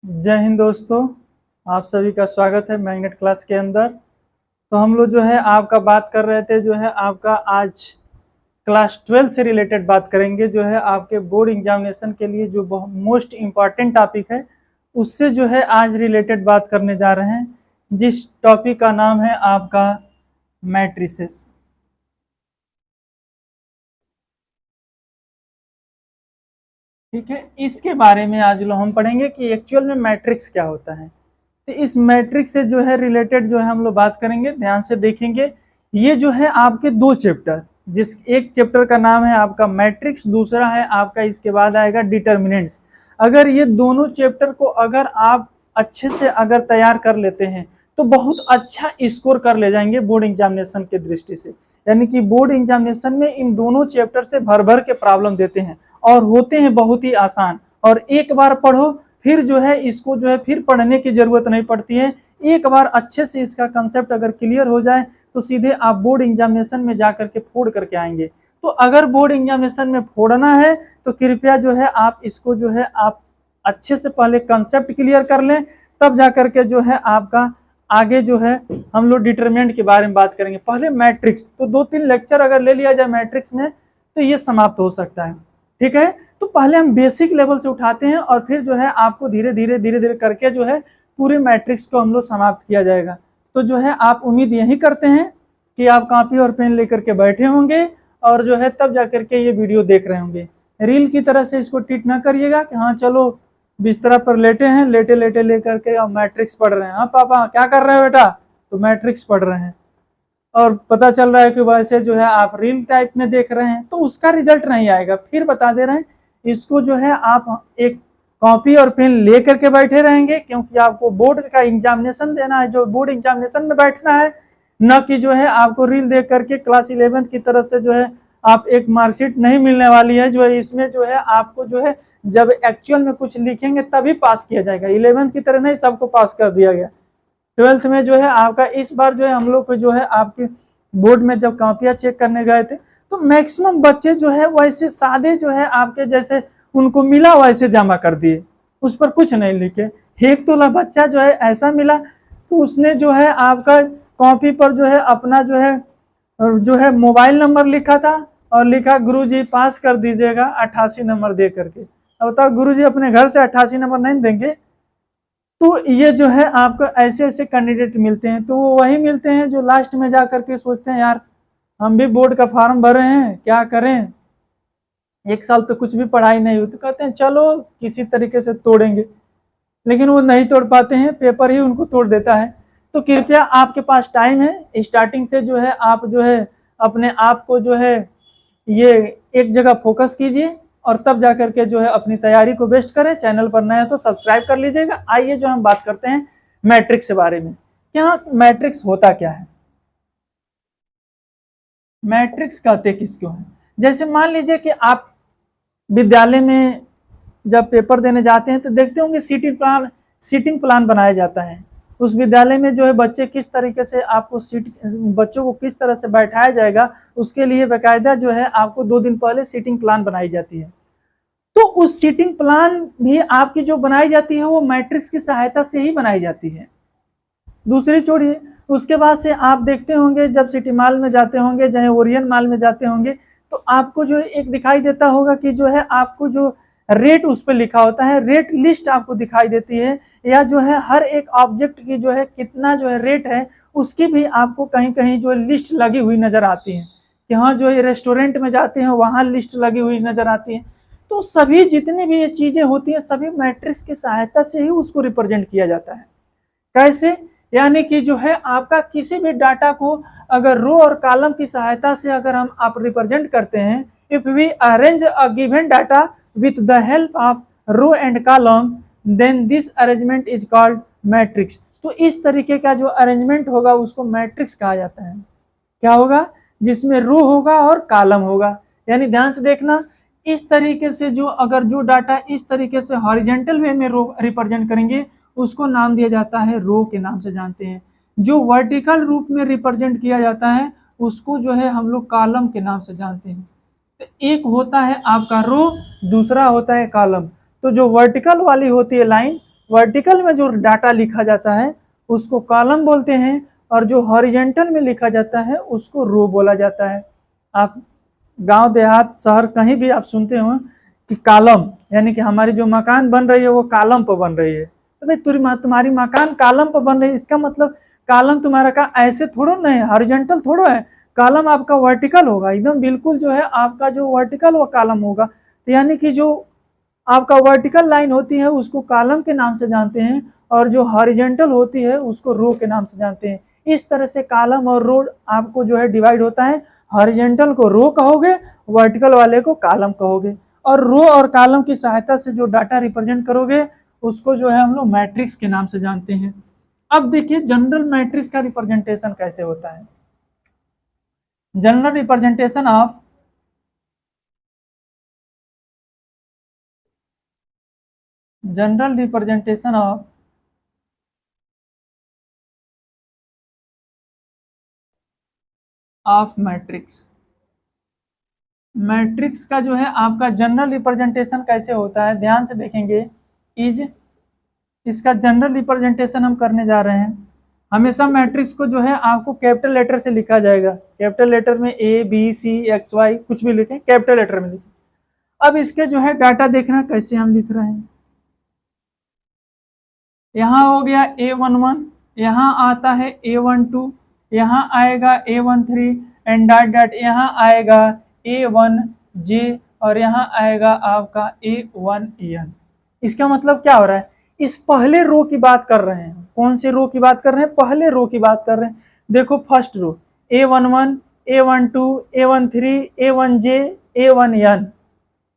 जय हिंद दोस्तों, आप सभी का स्वागत है मैग्नेट क्लास के अंदर। तो हम लोग जो है आपका बात कर रहे थे, जो है आपका आज क्लास 12 से रिलेटेड बात करेंगे। जो है आपके बोर्ड एग्जामिनेशन के लिए जो बहुत मोस्ट इम्पॉर्टेंट टॉपिक है, उससे जो है आज रिलेटेड बात करने जा रहे हैं, जिस टॉपिक का नाम है आपका मैट्रिसेस। ठीक है, इसके बारे में आज लोग हम पढ़ेंगे कि एक्चुअल में मैट्रिक्स क्या होता है। तो इस मैट्रिक्स से जो है रिलेटेड जो है हम लोग बात करेंगे, ध्यान से देखेंगे। ये जो है आपके दो चैप्टर, जिस एक चैप्टर का नाम है आपका मैट्रिक्स, दूसरा है आपका इसके बाद आएगा डिटर्मिनेंट्स। अगर ये दोनों चैप्टर को अगर आप अच्छे से अगर तैयार कर लेते हैं तो बहुत अच्छा स्कोर कर ले जाएंगे बोर्ड एग्जामिनेशन के दृष्टि से। यानी कि बोर्ड एग्जामिनेशन में इन दोनों चैप्टर से भर भर के प्रॉब्लम देते हैं और होते हैं बहुत ही आसान। और एक बार पढ़ो फिर जो है इसको जो है फिर पढ़ने की जरूरत नहीं पड़ती है। एक बार अच्छे से इसका कंसेप्ट अगर क्लियर हो जाए तो सीधे आप बोर्ड एग्जामिनेशन में जाकर के फोड़ करके आएंगे। तो अगर बोर्ड एग्जामिनेशन में फोड़ना है तो कृपया जो है आप इसको जो है आप अच्छे से पहले कंसेप्ट क्लियर कर लें, तब जाकर के जो है आपका आगे जो है हम लोग डिटरमिनेंट के बारे में बात करेंगे। पहले मैट्रिक्स, तो 2-3 लेक्चर अगर ले लिया जाए मैट्रिक्स में तो ये समाप्त हो सकता है। ठीक है, तो पहले हम बेसिक लेवल से उठाते हैं और फिर जो है आपको धीरे धीरे करके जो है पूरे मैट्रिक्स को हम लोग समाप्त किया जाएगा। तो जो है आप उम्मीद यही करते हैं कि आप कॉपी और पेन लेकर के बैठे होंगे और जो है तब जाकर के ये वीडियो देख रहे होंगे। रील की तरह से इसको ट्रीट ना करिएगा कि हाँ चलो बिस्तरा पर लेटे हैं, लेटे लेटे लेकर के आप मैट्रिक्स पढ़ रहे हैं। हाँ पापा क्या कर रहे हो बेटा? तो मैट्रिक्स पढ़ रहे हैं। और पता चल रहा है कि वैसे जो है आप रील टाइप में देख रहे हैं, तो उसका रिजल्ट नहीं आएगा। फिर बता दे रहे हैं, इसको जो है आप एक कॉपी और पेन ले करके बैठे रहेंगे, क्योंकि आपको बोर्ड का एग्जामिनेशन देना है, जो बोर्ड एग्जामिनेशन में बैठना है, न कि जो है आपको रील देख करके क्लास 11 की तरफ से जो है आप एक मार्कशीट नहीं मिलने वाली है। जो है इसमें जो है आपको जो है जब एक्चुअल में कुछ लिखेंगे तभी पास किया जाएगा। 11 की तरह नहीं सबको पास कर दिया गया। 12th में जो है आपका इस बार जो है हम लोग को जो है आपके बोर्ड में जब कॉपियां चेक करने गए थे तो मैक्सिमम बच्चे जो है वैसे सादे जो है आपके जैसे उनको मिला वैसे जमा कर दिए, उस पर कुछ नहीं लिखे। एक तो बच्चा जो है ऐसा मिला तो उसने जो है आपका कॉपी पर जो है अपना जो है मोबाइल नंबर लिखा था और लिखा गुरुजी पास कर दीजिएगा 88 नंबर दे करके। अब बताओ गुरुजी अपने घर से 88 नंबर नहीं देंगे? तो ये जो है आपको ऐसे ऐसे कैंडिडेट मिलते हैं। तो वो वही मिलते हैं जो लास्ट में जा करके सोचते हैं यार हम भी बोर्ड का फॉर्म भरे हैं, क्या करें, एक साल तो कुछ भी पढ़ाई नहीं हुई, तो कहते हैं चलो किसी तरीके से तोड़ेंगे, लेकिन वो नहीं तोड़ पाते हैं, पेपर ही उनको तोड़ देता है। तो कृपया आपके पास टाइम है, स्टार्टिंग से जो है आप जो है अपने आप को जो है ये एक जगह फोकस कीजिए और तब जाकर के जो है अपनी तैयारी को बेस्ट करें। चैनल पर नए हैं तो सब्सक्राइब कर लीजिएगा। आइए जो हम बात करते हैं मैट्रिक्स के बारे में। क्या मैट्रिक्स होता क्या है, मैट्रिक्स कहते किसको है? जैसे मान लीजिए कि आप विद्यालय में जब पेपर देने जाते हैं तो देखते होंगे सीटिंग प्लान बनाया जाता है। उस विद्यालय में जो है बच्चे किस तरीके से आपको बच्चों को किस तरह से बैठाया जाएगा, उसके लिए बाकायदा जो है आपको 2 दिन पहले सीटिंग प्लान बनाई जाती है। तो उस सीटिंग प्लान भी आपकी जो बनाई जाती है वो मैट्रिक्स की सहायता से ही बनाई जाती है। दूसरी छोड़िए, उसके बाद से आप देखते होंगे जब सिटी मॉल में जाते होंगे, चाहे ओरियन मॉल में जाते होंगे, तो आपको जो एक दिखाई देता होगा कि जो है आपको जो रेट उस पर लिखा होता है, रेट लिस्ट आपको दिखाई देती है, या जो है हर एक ऑब्जेक्ट की जो है कितना जो है रेट है उसकी भी आपको कहीं कहीं जो लिस्ट लगी हुई नजर आती है कि हाँ जो ये रेस्टोरेंट में जाते हैं वहाँ लिस्ट लगी हुई नजर आती है। तो सभी जितनी भी ये चीजें होती हैं सभी मैट्रिक्स की सहायता से ही उसको रिप्रेजेंट किया जाता है। कैसे? यानी कि जो है आपका किसी भी डाटा को अगर रो और कॉलम की सहायता से अगर हम आप रिप्रेजेंट करते हैं, if we arrange a given data with the help of row and column then this arrangement is called matrix. तो इस तरीके का जो अरेंजमेंट होगा उसको मैट्रिक्स कहा जाता है। क्या होगा? जिसमें रो होगा और कॉलम होगा। यानी ध्यान से देखना, इस तरीके से जो अगर जो डाटा इस तरीके से हॉरिजेंटल वे में रो रिप्रेजेंट करेंगे उसको नाम दिया जाता है रो के नाम से जानते हैं। जो वर्टिकल रूप में रिप्रेजेंट किया जाता है उसको जो है हम लोग कॉलम के नाम से जानते हैं। तो एक होता है आपका रो, दूसरा होता है कॉलम। तो जो वर्टिकल वाली होती है लाइन वर्टिकल में जो डाटा लिखा जाता है उसको कॉलम बोलते हैं, और जो हॉरिजेंटल में लिखा जाता है उसको रो बोला जाता है। आप गांव देहात शहर कहीं भी आप सुनते हो कि कॉलम, यानी कि हमारी जो मकान बन रही है वो कॉलम पर बन रही है। तो भाई तुम्हारी मकान कॉलम पर बन रही है, इसका मतलब कॉलम तुम्हारा का ऐसे थोड़ा नहीं है, हॉरिजॉन्टल थोड़ा है, कॉलम आपका वर्टिकल होगा, एकदम बिल्कुल जो है आपका जो वर्टिकल वो कॉलम होगा। तो यानी कि जो आपका वर्टिकल लाइन होती है उसको कॉलम के नाम से जानते हैं, और जो हॉरिजॉन्टल होती है उसको रो के नाम से जानते हैं। इस तरह से कॉलम और रो आपको जो है डिवाइड होता है, हॉरिजॉन्टल को रो कहोगे, वर्टिकल वाले को कॉलम कहोगे, और रो और कॉलम की सहायता से जो डाटा रिप्रेजेंट करोगे उसको जो है हम लोग मैट्रिक्स के नाम से जानते हैं। अब देखिए जनरल मैट्रिक्स का रिप्रेजेंटेशन कैसे होता है। General representation of general representation of matrix. Matrix का जो है आपका जनरल रिप्रेजेंटेशन कैसे होता है, ध्यान से देखेंगे। इज इसका जनरल रिप्रेजेंटेशन हम करने जा रहे हैं। हमेशा मैट्रिक्स को जो है आपको कैपिटल लेटर से लिखा जाएगा, कैपिटल लेटर में A B C X Y कुछ भी लिखें, कैपिटल लेटर में लिखें। अब इसके जो है डाटा देखना कैसे हम लिख रहे हैं। यहाँ हो गया A11, यहाँ आता है A12, यहाँ आएगा A13 एंड डॉट डॉट यहाँ आएगा A1J और यहाँ आएगा आपका A1N। इसका मतलब क्या हो रहा है, इस पहले रो की बात कर रहे हैं। कौन से रो की बात कर रहे हैं, पहले रो की बात कर रहे हैं। देखो first row A11, A12, A13, A1J, A1N,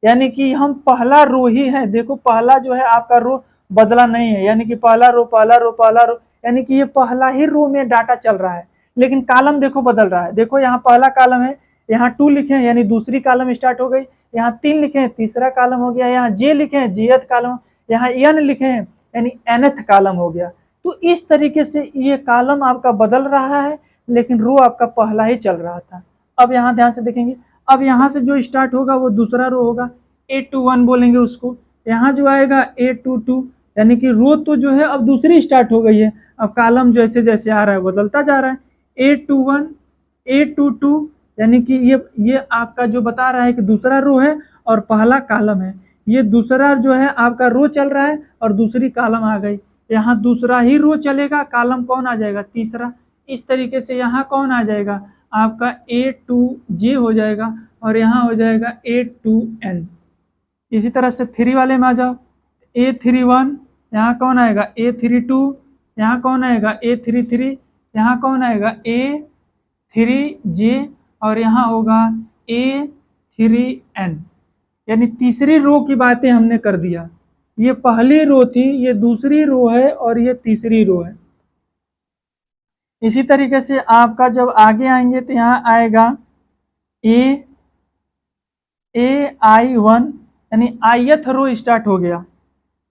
यानी कि हम पहला रो ही है। देखो पहला जो है आपका रो बदला नहीं है, यानी कि पहला रो पहला रो पहला रो, यानी कि ये पहला ही रो में डाटा चल रहा है। लेकिन कॉलम देखो बदल रहा है। देखो यहाँ पहला कॉलम है, यहाँ 2 लिखे हैं यानी दूसरी कॉलम स्टार्ट हो गई, यहाँ 3 लिखे हैं तीसरा कॉलम हो गया, यहाँ J लिखे हैं Jth कॉलम, यहाँ N लिखे हैं यानी Nth कॉलम हो गया। तो इस तरीके से ये कॉलम आपका बदल रहा है, लेकिन रो आपका पहला ही चल रहा था। अब यहाँ ध्यान से देखेंगे, अब यहाँ से जो स्टार्ट होगा वो दूसरा रो होगा, A21 बोलेंगे उसको। यहाँ जो आएगा A22, यानी कि रो तो जो है अब दूसरी स्टार्ट हो गई है, अब कॉलम जैसे जैसे आ रहा है बदलता जा रहा है। A21, A22, यानी कि ये आपका जो बता रहा है कि दूसरा रो है और पहला कॉलम है। ये दूसरा जो है आपका रो चल रहा है और दूसरी कॉलम आ गई। यहाँ दूसरा ही रो चलेगा, कॉलम कौन आ जाएगा, तीसरा। इस तरीके से यहाँ कौन आ जाएगा, आपका A2J हो जाएगा और यहाँ हो जाएगा A2N। इसी तरह से 3 वाले में आ जाओ, A31, यहाँ कौन आएगा A32, यहाँ कौन आएगा A33, यहाँ कौन आएगा A3J और यहाँ होगा A3N। यानी तीसरी रो की बातें हमने कर दिया। ये पहली रो थी, ये दूसरी रो है और ये तीसरी रो है। इसी तरीके से आपका जब आगे आएंगे तो यहाँ आएगा AI1, यानी ith रो स्टार्ट हो गया।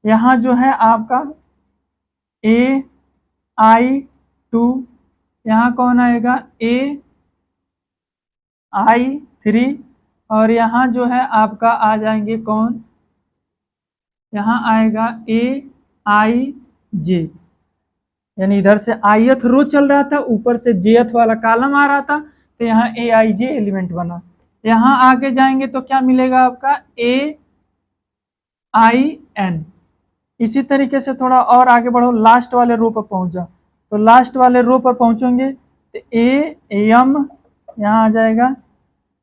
यहाँ जो है आपका AI2, यहाँ कौन आएगा AI3 और यहाँ जो है आपका आ जाएंगे कौन, यहाँ आएगा AIJ, यानी इधर से ith रो चल रहा था, ऊपर से jth वाला कॉलम आ रहा था, तो यहाँ AIJ एलिमेंट बना। यहाँ आगे जाएंगे तो क्या मिलेगा आपका AIN। इसी तरीके से थोड़ा और आगे बढ़ो, लास्ट वाले रो पर पहुंच जाओ। तो लास्ट वाले रो पर पहुंचोगे तो AM यहाँ आ जाएगा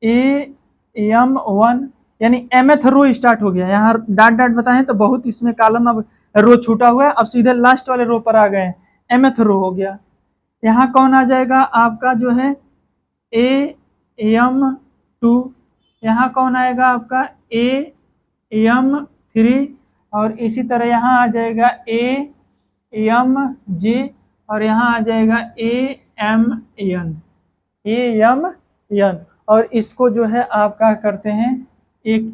AM1, यानी mth रो स्टार्ट हो गया। यहाँ डॉट डॉट बताएं तो बहुत इसमें कॉलम अब रो छूटा हुआ है, अब सीधे लास्ट वाले रो पर आ गए, mth रो हो गया। यहाँ कौन आ जाएगा आपका जो है AM2, यहाँ कौन आएगा आपका AM3 और इसी तरह यहाँ आ जाएगा AMJ और यहाँ आ जाएगा AMN। और इसको जो है आप क्या करते हैं, एक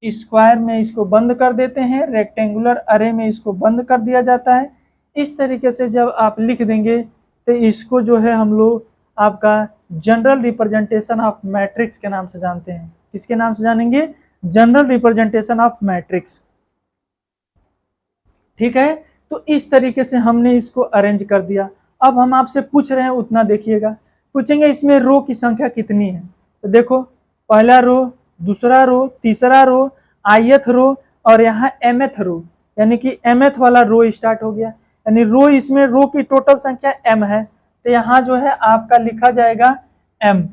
स्क्वायर में इसको बंद कर देते हैं, रेक्टेंगुलर अरे में इसको बंद कर दिया जाता है। इस तरीके से जब आप लिख देंगे तो इसको जो है हम लोग आपका जनरल रिप्रेजेंटेशन ऑफ मैट्रिक्स के नाम से जानते हैं। किसके नाम से जानेंगे, जनरल रिप्रेजेंटेशन ऑफ मैट्रिक्स। ठीक है, तो इस तरीके से हमने इसको अरेंज कर दिया। अब हम आपसे पूछ रहे हैं उतना देखिएगा, पूछेंगे इसमें रो की संख्या कितनी है। तो देखो पहला रो, दूसरा रो, तीसरा रो, आईएथ रो और यहाँ एमएथ रो, यानी कि एमएथ वाला रो स्टार्ट हो गया, यानी रो इसमें रो की टोटल संख्या एम है। तो यहाँ जो है आपका लिखा जाएगा एम,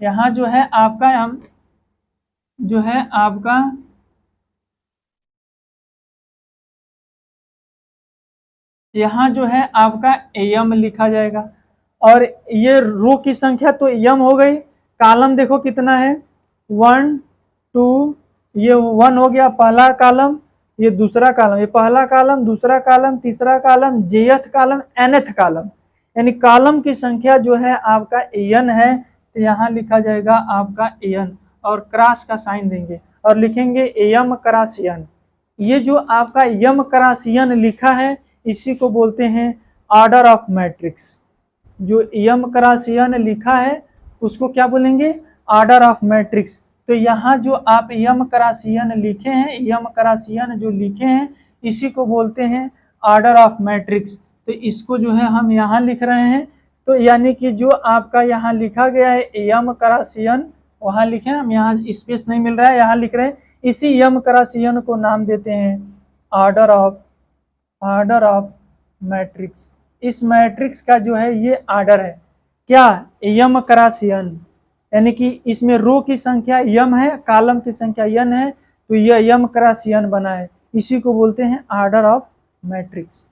यहाँ जो है आपका एम जो है आपका यहाँ जो है आपका एम लिखा जाएगा। और ये रो की संख्या तो एम हो गई, कॉलम देखो कितना है 1 2, ये 1 हो गया पहला कॉलम, ये दूसरा कॉलम, ये पहला कॉलम, दूसरा कॉलम, तीसरा कॉलम, जेथ कॉलम, एनथ कॉलम, यानी कॉलम की संख्या जो है आपका एन है। तो यहाँ लिखा जाएगा आपका एन और क्रॉस का साइन देंगे और लिखेंगे एम क्रॉस एन। ये जो आपका यम क्रॉस एन लिखा है इसी को बोलते हैं ऑर्डर ऑफ मैट्रिक्स। जो यम क्रॉस एन लिखा है उसको क्या बोलेंगे, ऑर्डर ऑफ मैट्रिक्स। तो यहाँ जो आप यम क्रॉस एन लिखे हैं, यम क्रॉस एन जो लिखे हैं इसी को बोलते हैं ऑर्डर ऑफ मैट्रिक्स। तो इसको जो है हम यहाँ लिख रहे हैं, तो यानी कि जो आपका यहाँ लिखा गया है यम क्रॉस एन वहाँ लिखे, हम यहाँ स्पेस नहीं मिल रहा है यहाँ लिख रहे हैं, इसी यम क्रॉस एन को नाम देते हैं ऑर्डर ऑफ मैट्रिक्स। इस मैट्रिक्स का जो है ये ऑर्डर है क्या, यम क्रॉस एन, यानी कि इसमें रो की संख्या यम है, कॉलम की संख्या एन है, तो यह यम क्रॉस एन बना है, इसी को बोलते हैं ऑर्डर ऑफ मैट्रिक्स।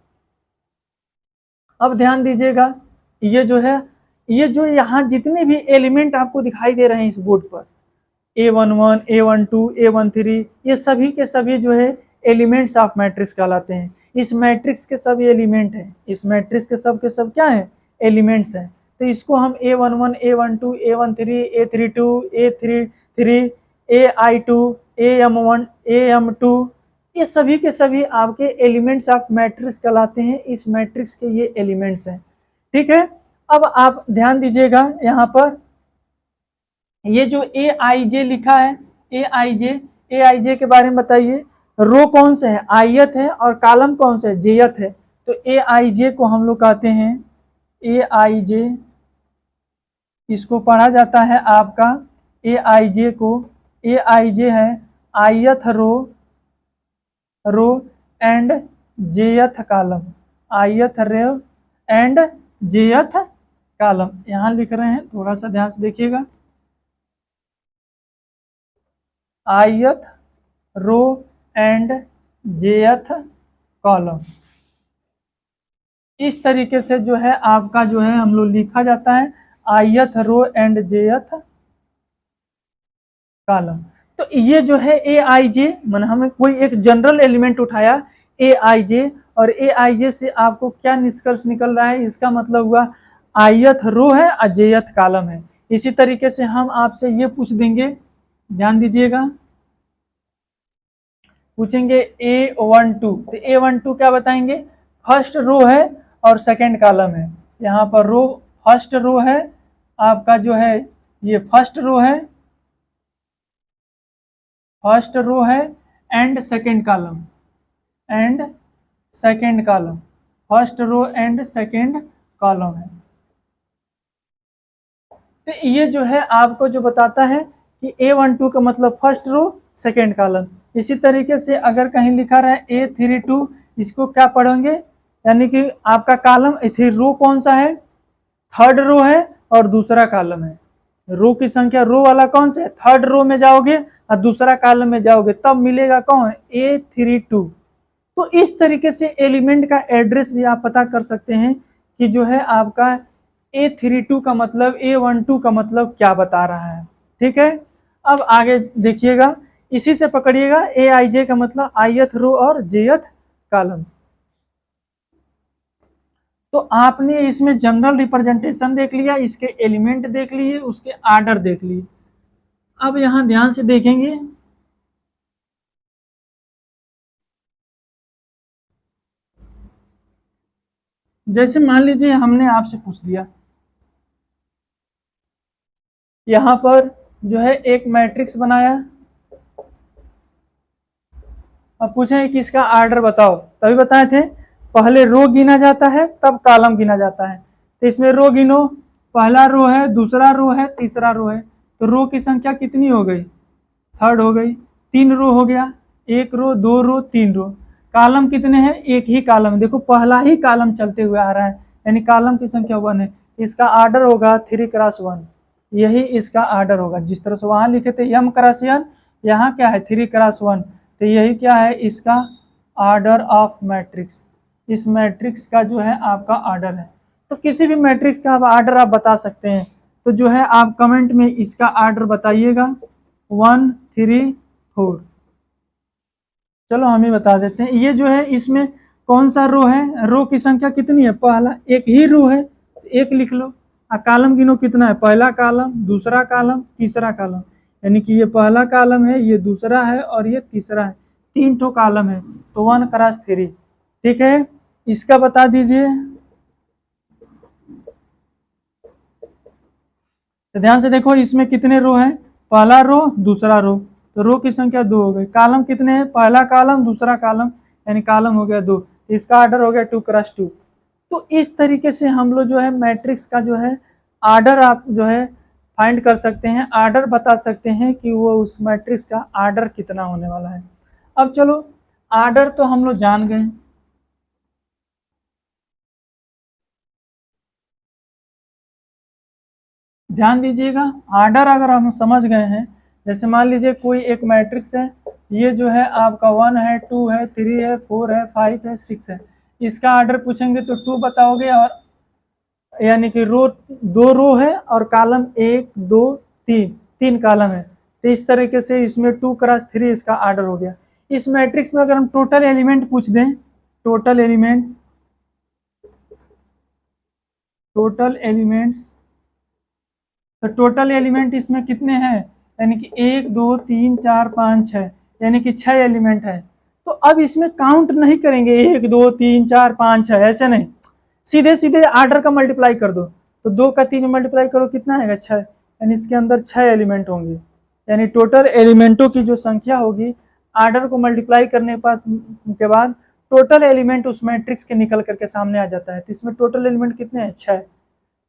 अब ध्यान दीजिएगा, ये जो है, ये जो यहाँ जितने भी एलिमेंट आपको दिखाई दे रहे हैं इस बोर्ड पर A11, A12, A13, ये सभी के सभी जो है एलिमेंट्स ऑफ मैट्रिक्स कहलाते हैं। इस मैट्रिक्स के सभी एलिमेंट हैं, इस मैट्रिक्स के सब क्या हैं, एलिमेंट्स हैं। तो इसको हम A11, A12, A13, A32, A33, AI2, AM1, AM2, ये सभी के सभी आपके एलिमेंट्स ऑफ मैट्रिक्स कहलाते हैं। इस मैट्रिक्स के ये एलिमेंट्स हैं, ठीक है। अब आप ध्यान दीजिएगा यहाँ पर ये जो ए आई जे लिखा है, ए आई जे के बारे में बताइए, रो कौन सा है, आईएथ है, और कॉलम कौन सा है, जेथ है। तो ए आई जे को हम लोग कहते हैं ए आई जे, इसको पढ़ा जाता है आपका ए आई जे को, ए आई जे है ith row and jth column, ith row and jth column, यहाँ लिख रहे हैं, थोड़ा सा ध्यान से देखिएगा, ith row and jth column. इस तरीके से जो है आपका जो है हम लोग लिखा जाता है ith row and jth column. तो ये जो है ए आई जे, मन हमें कोई एक जनरल एलिमेंट उठाया ए आई जे, और ए आई जे से आपको क्या निष्कर्ष निकल रहा है, इसका मतलब हुआ आईएथ रो है और जेथ कॉलम है। इसी तरीके से हम आपसे ये पूछ देंगे, ध्यान दीजिएगा, पूछेंगे A12, तो A12 क्या बताएंगे, फर्स्ट रो है और सेकंड कॉलम है। यहाँ पर रो, फर्स्ट रो है आपका जो है, ये फर्स्ट रो है, फर्स्ट रो है and second column, and second column, first row and second column है। तो ये जो है आपको जो बताता है कि A12 का मतलब फर्स्ट रो सेकंड कॉलम। इसी तरीके से अगर कहीं लिखा रहा है A32, इसको क्या पढ़ेंगे, यानी कि आपका कॉलम रो कौन सा है, थर्ड रो है और दूसरा कॉलम है। रो की संख्या रो वाला कौन सा है, थर्ड रो में जाओगे और दूसरा कॉलम में जाओगे तब मिलेगा कौन, A32। तो इस तरीके से एलिमेंट का एड्रेस भी आप पता कर सकते हैं कि जो है आपका A32 का मतलब A12 का मतलब क्या बता रहा है, ठीक है। अब आगे देखिएगा, इसी से पकड़िएगा, ए आई जे का मतलब आईएथ रो और जेथ कॉलम। तो आपने इसमें जनरल रिप्रेजेंटेशन देख लिया, इसके एलिमेंट देख लिए, उसके आर्डर देख लिए। अब यहां ध्यान से देखेंगे, जैसे मान लीजिए हमने आपसे पूछ दिया, यहां पर जो है एक मैट्रिक्स बनाया, अब पूछे कि इसका आर्डर बताओ, तभी बताए थे पहले रो गिना जाता है तब कॉलम गिना जाता है। तो इसमें रो गिनो, पहला रो है, दूसरा रो है, तीसरा रो है, तो रो की संख्या कितनी हो गई, थर्ड हो गई। तीन रो हो गया, एक रो, दो रो, तीन रो। कॉलम कितने हैं, एक ही कॉलम, देखो पहला ही कॉलम चलते हुए आ रहा है, यानी कॉलम की संख्या 1 है। इसका आर्डर होगा 3x1, यही इसका आर्डर होगा। जिस तरह से वहां लिखे थे m×n, यहाँ क्या है 3x1, तो यही क्या है इसका आर्डर ऑफ मैट्रिक्स। इस मैट्रिक्स का जो है आपका आर्डर है। तो किसी भी मैट्रिक्स का आप आर्डर आप बता सकते हैं, तो जो है आप कमेंट में इसका आर्डर बताइएगा 1 3 4। चलो हम ही बता देते हैं। ये जो है इसमें कौन सा रो है, रो की संख्या कितनी है, पहला एक ही रो है, एक लिख लो। कॉलम गिनो कितना है, पहला कॉलम, दूसरा कॉलम, तीसरा कॉलम, यानी कि ये पहला कॉलम है, ये दूसरा है और ये तीसरा है, 3 ठो कॉलम है, तो 1×3। ठीक है, इसका बता दीजिए। तो ध्यान से देखो इसमें कितने रो हैं, पहला रो, दूसरा रो, तो रो की संख्या 2 हो गई। कॉलम कितने हैं, पहला कॉलम, दूसरा कॉलम, यानी कॉलम हो गया 2, इसका आर्डर हो गया 2×2। तो इस तरीके से हम लोग जो है मैट्रिक्स का जो है आर्डर आप जो है फाइंड कर सकते हैं, आर्डर बता सकते हैं कि वो उस मैट्रिक्स का आर्डर कितना होने वाला है। अब चलो आर्डर तो हम लोग जान गए, ध्यान दीजिएगा। आर्डर अगर हम समझ गए हैं, जैसे मान लीजिए कोई एक मैट्रिक्स है, ये जो है आपका 1 है, 2 है, 3 है, 4 है, 5 है, 6 है, इसका आर्डर पूछेंगे तो 2 बताओगे, और यानी कि रो 2 रो है और कॉलम 1 2 3, 3 कॉलम है, तो इस तरीके से इसमें 2×3 इसका आर्डर हो गया। इस मैट्रिक्स में अगर हम टोटल एलिमेंट पूछ दें, टोटल एलिमेंट, टोटल एलिमेंट्स, तो टोटल एलिमेंट इसमें कितने हैं, यानी कि 1 2 3 4 5 6, यानी कि 6 एलिमेंट है। तो अब इसमें काउंट नहीं करेंगे 1 2 3 4 5 6, ऐसे नहीं, सीधे सीधे आर्डर का मल्टीप्लाई कर दो, तो 2 का 3 मल्टीप्लाई करो कितना आएगा 6, यानी इसके अंदर 6 एलिमेंट होंगे। यानी टोटल एलिमेंटों की जो संख्या होगी, आर्डर को मल्टीप्लाई करने के पास के बाद टोटल एलिमेंट उस मैट्रिक्स के निकल करके सामने आ जाता है। तो इसमें टोटल एलिमेंट कितने हैं, 6।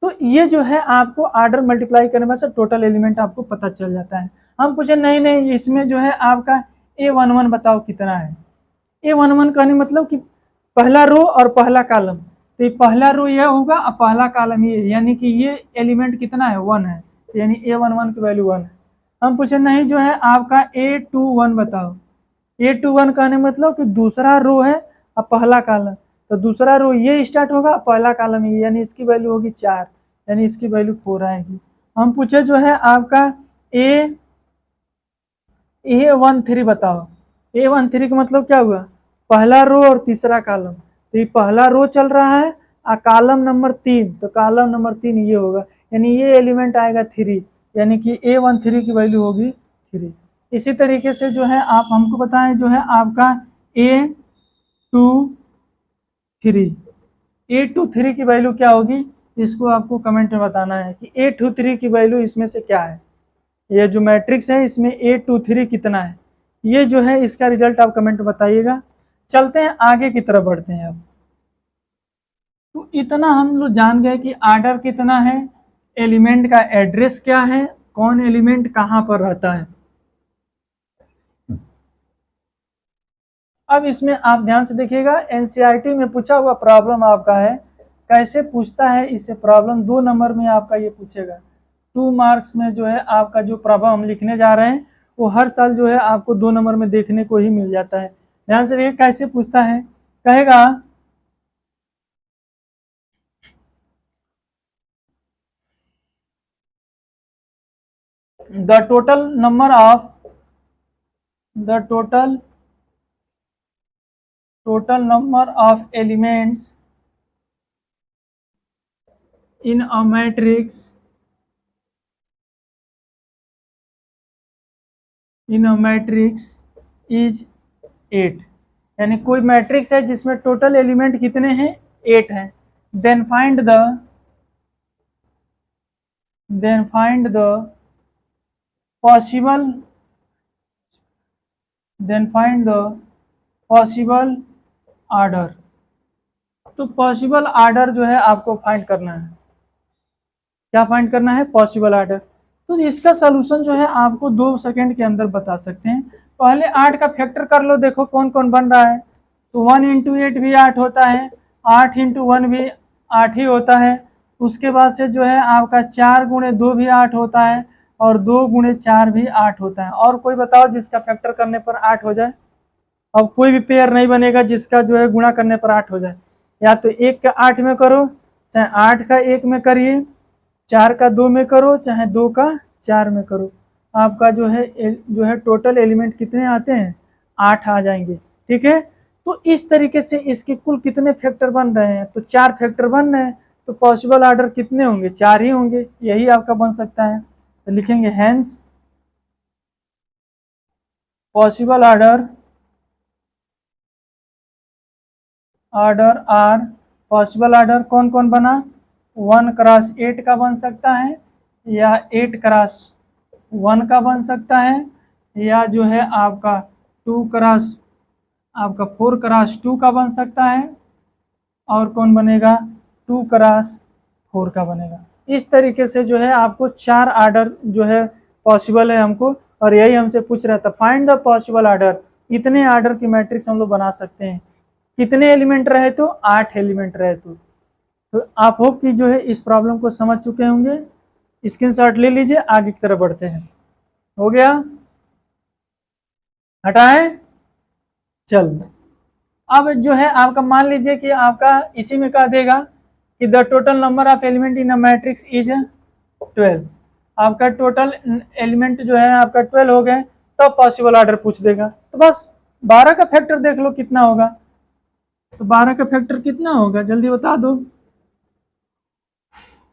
तो ये जो है आपको आर्डर मल्टीप्लाई करने से टोटल एलिमेंट आपको पता चल जाता है। हम पूछे नहीं नहीं इसमें जो है आपका A11 बताओ कितना है। A11 कहने मतलब कि पहला रो और पहला कॉलम, तो ये पहला रो ये होगा और पहला कॉलम ये, यानी कि ये एलिमेंट कितना है 1 है, तो यानी A11 की वैल्यू 1 है। हम पूछे नहीं जो है आपका A21 बताओ। A21 कहने मतलब कि दूसरा रो है और पहला कॉलम, तो दूसरा रो ये स्टार्ट होगा, पहला कॉलम ये, यानी इसकी वैल्यू होगी 4, यानी इसकी वैल्यू 4 आएगी। हम पूछे जो है आपका A13 बताओ। A13 का मतलब क्या हुआ, पहला रो और तीसरा कॉलम, तो ये पहला रो चल रहा है और कॉलम नंबर 3, तो कॉलम नंबर 3 ये होगा, यानी ये एलिमेंट आएगा 3, यानी कि A13 की वैल्यू होगी 3। इसी तरीके से जो है आप हमको बताएं जो है आपका A23 की वैल्यू क्या होगी, इसको आपको कमेंट में बताना है कि A23 की वैल्यू इसमें से क्या है। ये जो मैट्रिक्स है इसमें A23 कितना है, ये जो है इसका रिजल्ट आप कमेंट में बताइएगा। चलते हैं आगे की तरफ बढ़ते हैं। अब तो इतना हम लोग जान गए कि आर्डर कितना है, एलिमेंट का एड्रेस क्या है, कौन एलिमेंट कहाँ पर रहता है। अब इसमें आप ध्यान से देखिएगा, एनसीईआरटी में पूछा हुआ प्रॉब्लम आपका है, कैसे पूछता है इसे प्रॉब्लम, 2 नंबर में आपका ये पूछेगा। 2 मार्क्स में जो है आपका जो प्रॉब्लम हम लिखने जा रहे हैं वो हर साल जो है आपको 2 नंबर में देखने को ही मिल जाता है। ध्यान से देखिए कैसे पूछता है, कहेगा the total number of the total number of elements in a matrix is 8, यानी कोई मैट्रिक्स है जिसमें टोटल एलिमेंट कितने हैं 8 हैं। Then find the possible possible order. तो पॉसिबल आर्डर जो है आपको फाइंड करना है। क्या फाइंड करना है? Possible order. तो इसका सलूशन जो है आपको 2 सेकंड के अंदर बता सकते हैं। पहले 8 का फैक्टर कर लो, देखो कौन कौन बन रहा है। तो 1 इंटू 8 भी 8 होता है, 8 इंटू 1 भी 8 ही होता है। उसके बाद से जो है आपका 4 गुणे 2 भी 8 होता है, और 2 गुणे 4 भी 8 होता है। और कोई बताओ जिसका फैक्टर करने पर 8 हो जाए। अब कोई भी पेयर नहीं बनेगा जिसका जो है गुणा करने पर 8 हो जाए। या तो 1 का 8 में करो, चाहे 8 का 1 में करिए, 4 का 2 में करो, चाहे 2 का 4 में करो। आपका जो है टोटल एलिमेंट कितने आते हैं? 8 आ जाएंगे। ठीक है। तो इस तरीके से इसके कुल कितने फैक्टर बन रहे हैं? तो 4 फैक्टर बन रहे हैं। तो पॉसिबल आर्डर कितने होंगे? 4 ही होंगे। यही आपका बन सकता है। तो लिखेंगे hence possible order are. Possible order कौन कौन बना? 1 क्रॉस 8 का बन सकता है, या 8 क्रॉस 1 का बन सकता है, या जो है आपका 2 क्रॉस आपका 4 क्रॉस 2 का बन सकता है, और कौन बनेगा? 2 क्रॉस 4 का बनेगा। इस तरीके से जो है आपको 4 आर्डर जो है पॉसिबल है हमको, और यही हमसे पूछ रहा था फाइंड द पॉसिबल आर्डर। इतने आर्डर की मैट्रिक्स हम लोग बना सकते हैं। कितने एलिमेंट रहे? तो 8 एलिमेंट रहे। तो आप होप कि जो है इस प्रॉब्लम को समझ चुके होंगे। स्क्रीनशॉट ले लीजिए, आगे की तरफ बढ़ते हैं। हो गया? हटाएं? चल, अब जो है आपका मान लीजिए कि आपका इसी में कह देगा कि the total number of element in a matrix is 12। आपका टोटल एलिमेंट जो है आपका 12 हो गए, तो पॉसिबल आर्डर पूछ देगा। तो बस 12 का फैक्टर देख लो कितना होगा। तो 12 का फैक्टर कितना होगा जल्दी बता दो।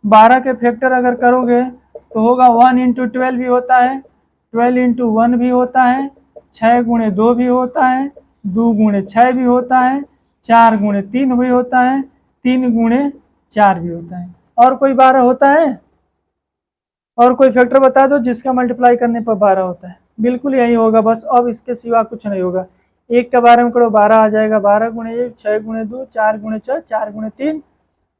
12 के फैक्टर अगर करोगे तो होगा 1 इंटू 12 भी होता है, 12 इंटू 1 भी होता है, 6 गुणे 2 भी होता है, 2 गुणे 6 भी होता है, 4 गुणे 3 भी होता है, 3 गुणे 4 भी होता है। और कोई 12 होता है? और कोई फैक्टर बता दो जिसका मल्टीप्लाई करने पर 12 होता है। बिल्कुल यही होगा बस, अब इसके सिवा कुछ नहीं होगा। 1 के बारे में करो 12 आ जाएगा, 12 गुणे 1, 6 गुणे 2, 4 गुणे 6, 4 गुणे 3,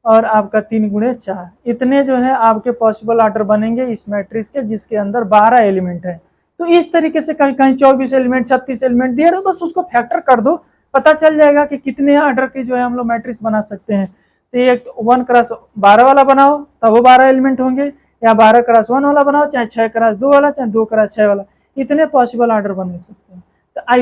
और आपका 3 गुणे 4। इतने जो है आपके पॉसिबल आर्डर बनेंगे इस मैट्रिक्स के, जिसके अंदर 12 एलिमेंट है। तो इस तरीके से कहीं कहीं 24 एलिमेंट 36 एलिमेंट दिए रहो, बस उसको फैक्टर कर दो, पता चल जाएगा कि कितने आर्डर की जो है हम लोग मैट्रिक्स बना सकते हैं। तो एक 1 क्रॉस 12 वाला बनाओ तब वो 12 एलिमेंट होंगे, या 12 क्रॉस 1 वाला बनाओ, चाहे 6 क्रॉस 2 वाला, चाहे 2 क्रॉस 6 वाला। इतने पॉसिबल आर्डर बन सकते हैं। तो आई